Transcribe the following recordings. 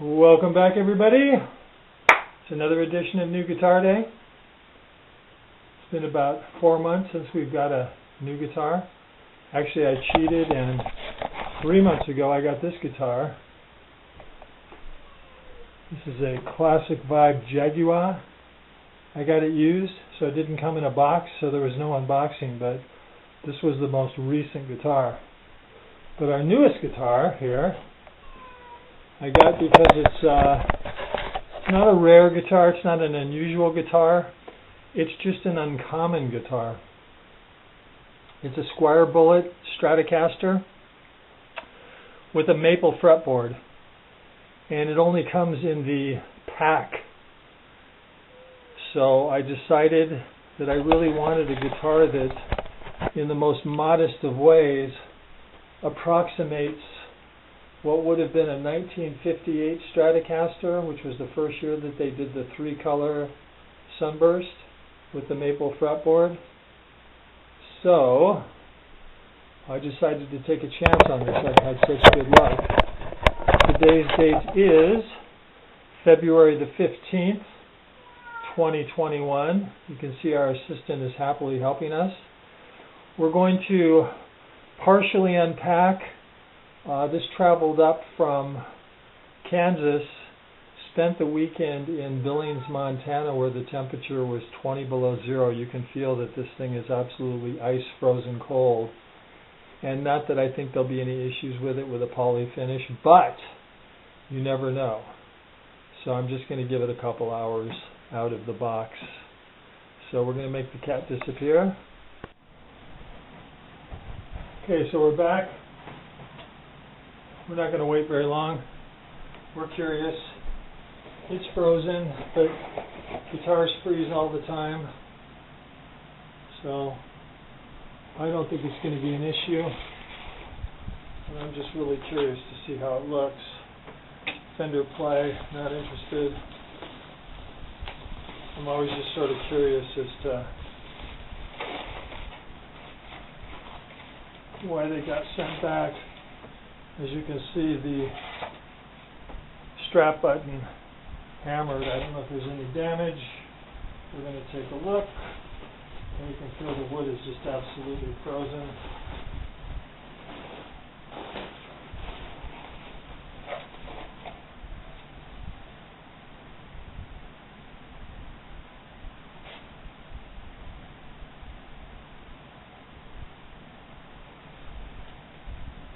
Welcome back, everybody. It's another edition of New Guitar Day. It's been about 4 months since we've got a new guitar. Actually, I cheated, and 3 months ago I got this guitar. This is a classic vibe Jaguar. I got it used, so it didn't come in a box, so there was no unboxing, but this was the most recent guitar. But our newest guitar here, I got because it's not a rare guitar, it's not an unusual guitar, it's just an uncommon guitar. It's a Squier Bullet Stratocaster with a maple fretboard, and it only comes in the pack. So I decided that I really wanted a guitar that, in the most modest of ways, approximates what would have been a 1958 Stratocaster, which was the first year that they did the 3-color sunburst with the maple fretboard. So I decided to take a chance on this. I've had such good luck. Today's date is February the 15th, 2021. You can see our assistant is happily helping us. We're going to partially unpack. This traveled up from Kansas, spent the weekend in Billings, Montana, where the temperature was 20 below zero. You can feel that this thing is absolutely ice frozen cold. And not that I think there'll be any issues with it with a poly finish, but you never know. So I'm just going to give it a couple hours out of the box. So we're going to make the cat disappear. Okay, so we're back. We're not going to wait very long. We're curious. It's frozen, but guitars freeze all the time. So I don't think it's going to be an issue. And I'm just really curious to see how it looks. Fender play, not interested. I'm always just sort of curious as to why they got sent back. As you can see, the strap button hammered. I don't know if there's any damage. We're going to take a look. And you can feel the wood is just absolutely frozen.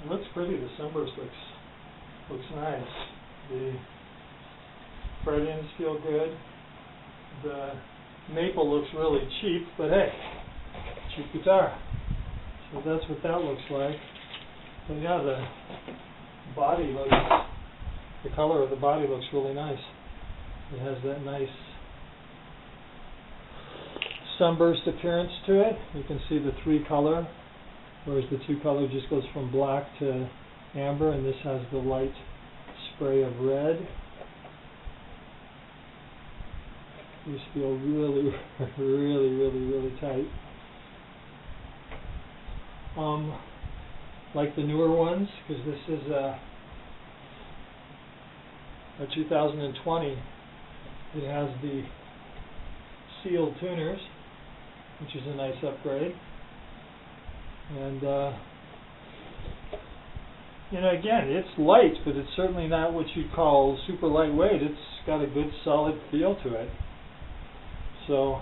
It looks pretty. The sunburst looks nice. The fret ends feel good. The maple looks really cheap, but hey, cheap guitar. So that's what that looks like. But yeah, the color of the body looks really nice. It has that nice sunburst appearance to it. You can see the 3-color. Whereas the 2-color just goes from black to amber, and this has the light spray of red. These feel really, really tight. Like the newer ones, because this is a 2020. It has the sealed tuners, which is a nice upgrade. And, again, it's light, but it's certainly not what you'd call super lightweight. It's got a good solid feel to it. So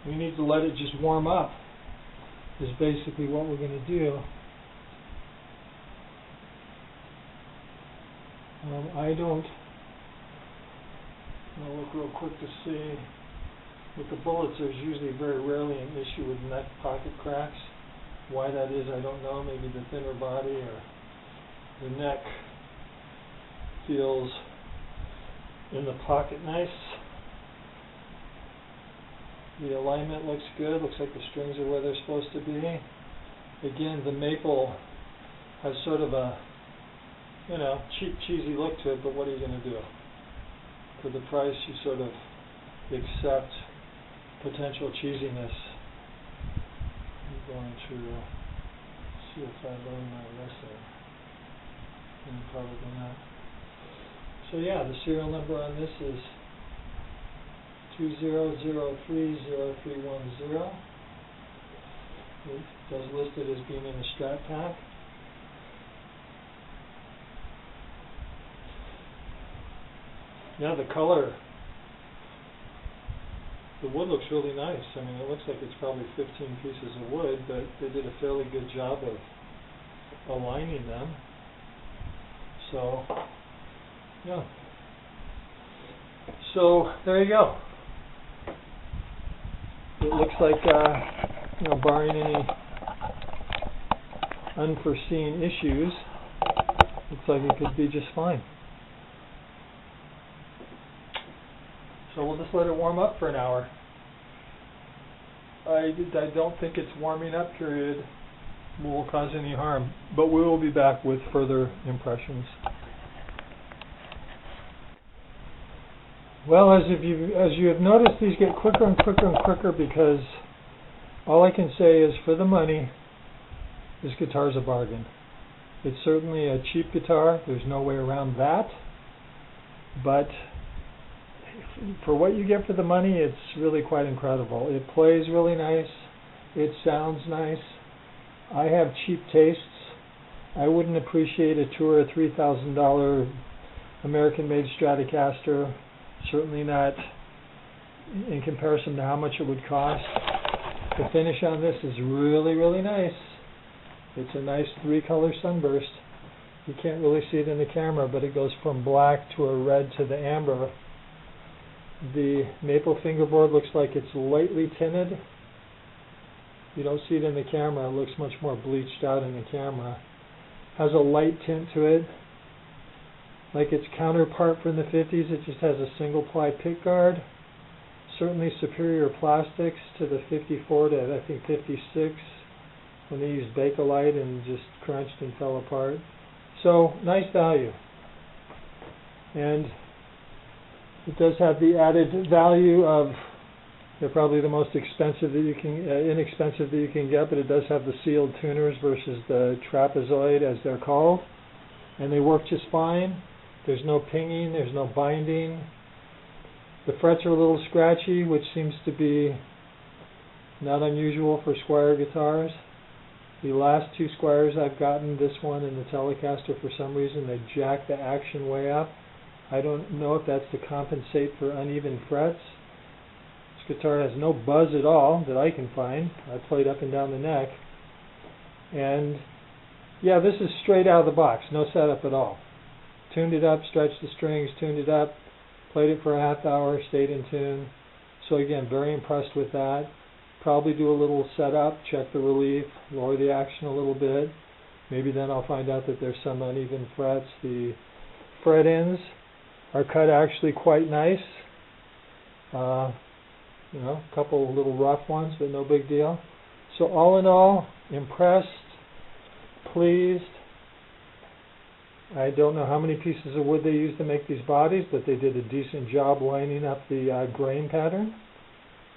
we need to let it just warm up is basically what we're going to do. I'll look real quick to see. With the bullets, there's usually very rarely an issue with neck pocket cracks. Why that is, I don't know. Maybe the thinner body or the neck feels in the pocket nice. The alignment looks good. Looks like the strings are where they're supposed to be. Again, the maple has sort of a, cheap, cheesy look to it, but what are you going to do? For the price, you sort of accept potential cheesiness. I'm going to see if I learn my lesson. And probably not. So yeah, the serial number on this is 20030310. It does list it as being in a Strat pack. Yeah, the color, the wood looks really nice. I mean, it looks like it's probably 15 pieces of wood, but they did a fairly good job of aligning them. So, yeah. So, there you go. It looks like, you know, barring any unforeseen issues, looks like it could be just fine. So we'll just let it warm up for an hour. I don't think its warming up period will cause any harm, but we will be back with further impressions. Well, as you have noticed, these get quicker and quicker and quicker because all I can say is, for the money, this guitar is a bargain. It's certainly a cheap guitar. There's no way around that. But for what you get for the money, it's really quite incredible. It plays really nice. It sounds nice. I have cheap tastes. I wouldn't appreciate a $2,000 or $3,000 American-made Stratocaster. Certainly not in comparison to how much it would cost. The finish on this is really, really nice. It's a nice 3-color sunburst. You can't really see it in the camera, but it goes from black to a red to the amber. The maple fingerboard looks like it's lightly tinted. You don't see it in the camera. It looks much more bleached out in the camera. Has a light tint to it. Like its counterpart from the 50s, it just has a single-ply pickguard. Certainly superior plastics to the 54 to, I think, 56, when they used Bakelite and just crunched and fell apart. So, nice value. And it does have the added value of, they're probably the most expensive that you can, inexpensive that you can get, but it does have the sealed tuners versus the trapezoid, as they're called, and they work just fine. There's no pinging, there's no binding. The frets are a little scratchy, which seems to be not unusual for Squier guitars. The last 2 Squiers I've gotten, this one and the Telecaster, for some reason they jack the action way up. I don't know if that's to compensate for uneven frets. This guitar has no buzz at all that I can find. I played up and down the neck. And yeah, this is straight out of the box, no setup at all. Tuned it up, stretched the strings, tuned it up, played it for a half hour, stayed in tune. So again, very impressed with that. Probably do a little setup, check the relief, lower the action a little bit. Maybe then I'll find out that there's some uneven frets. The fret ends are cut actually quite nice. You know, a couple little rough ones, but no big deal. So all in all, impressed, pleased. I don't know how many pieces of wood they used to make these bodies, but they did a decent job lining up the grain pattern.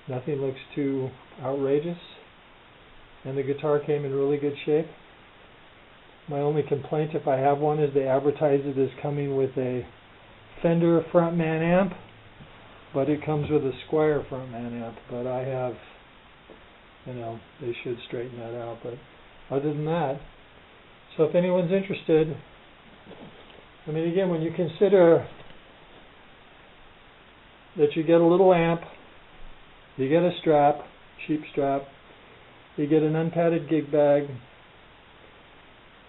Nothing looks too outrageous. And the guitar came in really good shape. My only complaint, if I have one, is they advertise it as coming with a Fender frontman amp, but it comes with a Squier frontman amp. But I have, you know, they should straighten that out. But other than that, so if anyone's interested, I mean, again, when you consider that you get a little amp, you get a strap, cheap strap, you get an unpadded gig bag,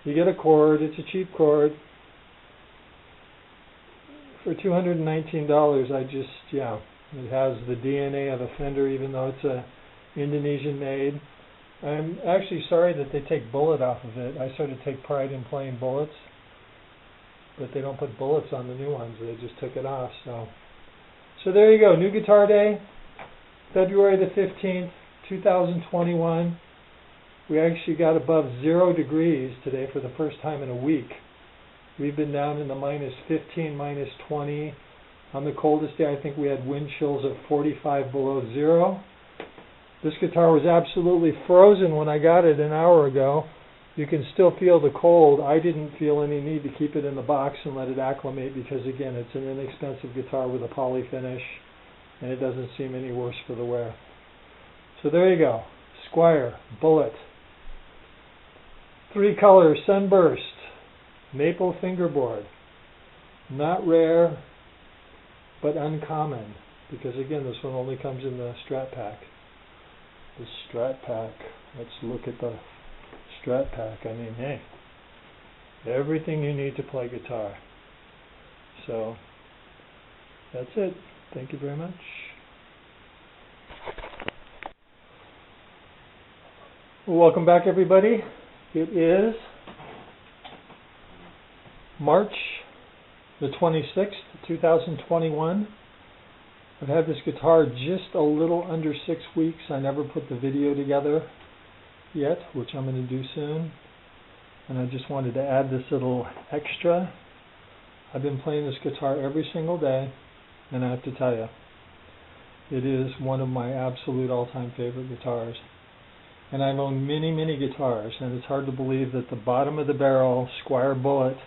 you get a cord, it's a cheap cord. For $219, I just, yeah, it has the DNA of a Fender, even though it's a Indonesian made. I'm actually sorry that they take bullet off of it. I sort of take pride in playing bullets, but they don't put bullets on the new ones. They just took it off. So there you go. New Guitar Day, February the 15th, 2021. We actually got above 0 degrees today for the first time in a week. We've been down in the minus 15, minus 20. On the coldest day, I think we had wind chills of 45 below 0. This guitar was absolutely frozen when I got it an hour ago. You can still feel the cold. I didn't feel any need to keep it in the box and let it acclimate because, again, it's an inexpensive guitar with a poly finish, and it doesn't seem any worse for the wear. So there you go. Squier, Bullet. 3 colors, Sunburst, Maple Fingerboard. Not rare, but uncommon, because again, this one only comes in the Strat Pack. The Strat Pack. Let's look at the Strat Pack. I mean, hey, everything you need to play guitar. So, that's it. Thank you very much. Well, welcome back, everybody. It is March the 26th, 2021. I've had this guitar just a little under 6 weeks. I never put the video together yet, which I'm going to do soon. And I just wanted to add this little extra. I've been playing this guitar every single day, and I have to tell you, it is one of my absolute all-time favorite guitars. And I've owned many, many guitars, and it's hard to believe that the bottom of the barrel Squier Bullet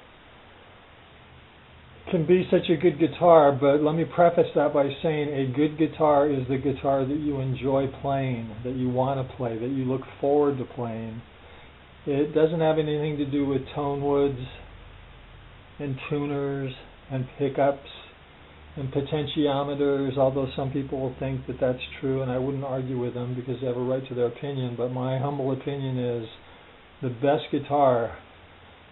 can be such a good guitar, but let me preface that by saying a good guitar is the guitar that you enjoy playing, that you want to play, that you look forward to playing. It doesn't have anything to do with tone woods and tuners and pickups and potentiometers, although some people will think that that's true, and I wouldn't argue with them because they have a right to their opinion, but my humble opinion is the best guitar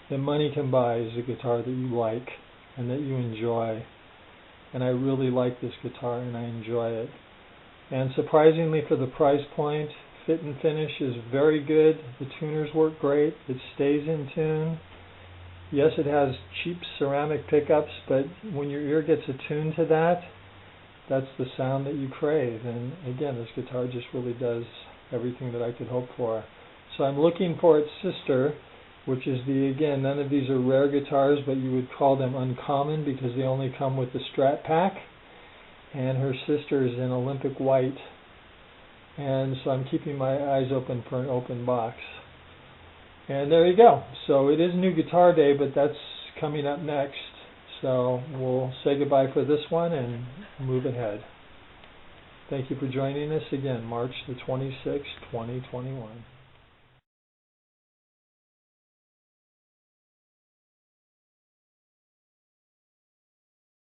that money can buy is a guitar that you like and that you enjoy. And I really like this guitar and I enjoy it. And surprisingly, for the price point, fit and finish is very good. The tuners work great. It stays in tune. Yes, it has cheap ceramic pickups, but when your ear gets attuned to that, that's the sound that you crave. And again, this guitar just really does everything that I could hope for. So I'm looking for its sister, which is again, none of these are rare guitars, but you would call them uncommon because they only come with the Strat Pack. And her sister is in Olympic White. And so I'm keeping my eyes open for an open box. And there you go. So it is New Guitar Day, but that's coming up next. So we'll say goodbye for this one and move ahead. Thank you for joining us again, March the 26th, 2021.